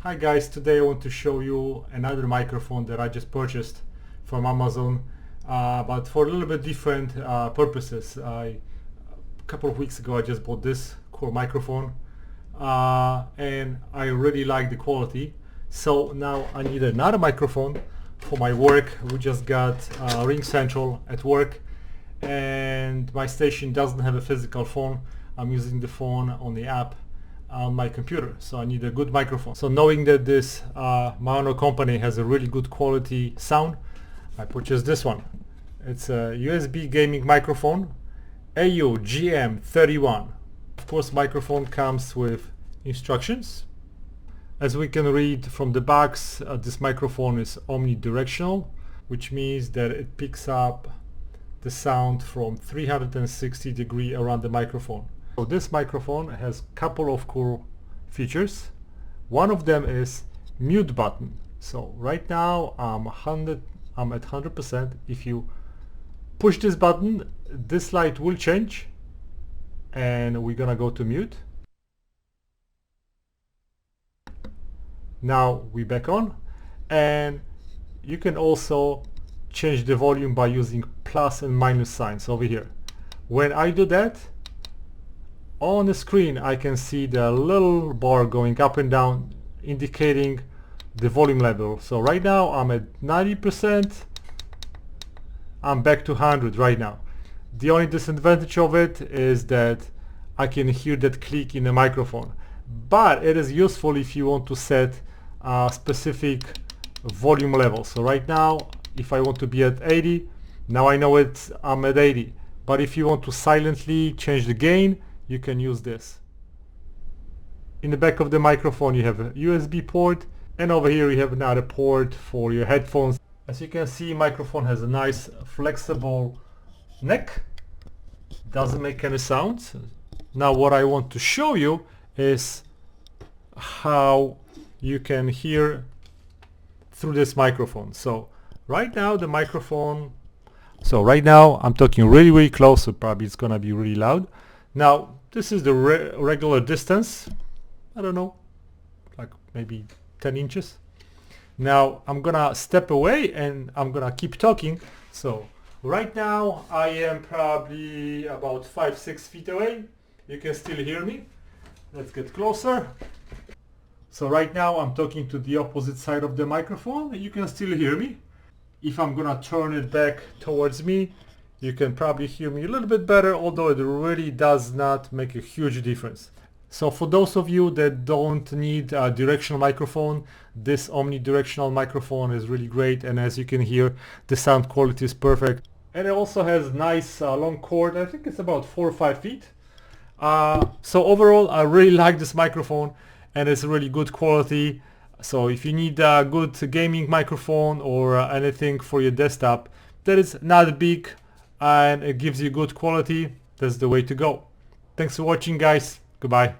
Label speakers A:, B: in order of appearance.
A: Hi guys, today I want to show you another microphone that I just purchased from Amazon, but for a little bit different purposes. A couple of weeks ago I just bought this core microphone and I really like the quality. So now I need another microphone for my work. We just got Ring Central at work and my station doesn't have a physical phone. I'm using the phone on the app on my computer, so I need a good microphone. So knowing that this Maono company has a really good quality sound, I purchased this one. It's a USB gaming microphone, AU GM31. Of course, microphone comes with instructions. As we can read from the box, this microphone is omnidirectional, which means that it picks up the sound from 360 degrees around the microphone. So this microphone has a couple of cool features. One of them is mute button. So right now I'm at 100%. If you push this button, this light will change and we're gonna go to mute. Now we're back on, and you can also change the volume by using plus and minus signs over here. When I do that, on the screen I can see the little bar going up and down indicating the volume level. So right now I'm at 90%, I'm back to 100 right now. The only disadvantage of it is that I can hear that click in the microphone, but it is useful if you want to set a specific volume level. So right now if I want to be at 80, now I know I'm at 80, but if you want to silently change the gain, you can use this. In the back of the microphone you have a USB port, and over here you have another port for your headphones. As you can see, microphone has a nice flexible neck, doesn't make any sounds. Now what I want to show you is how you can hear through this microphone. So right now the microphone, right now I'm talking really close, so probably it's gonna be really loud. Now this is the regular distance, I don't know, like maybe 10 inches. Now I'm gonna step away and I'm gonna keep talking. So right now I am probably about 5-6 feet away. You can still hear me. Let's get closer. So right now I'm talking to the opposite side of the microphone. You can still hear me. If I'm gonna turn it back towards me, you can probably hear me a little bit better, although it really does not make a huge difference. So for those of you that don't need a directional microphone, this omnidirectional microphone is really great, and as you can hear, the sound quality is perfect. And it also has nice long cord. I think it's about 4 or 5 feet. So overall I really like this microphone and it's really good quality. So if you need a good gaming microphone or anything for your desktop that is not big and it gives you good quality, that's the way to go. Thanks for watching guys. Goodbye.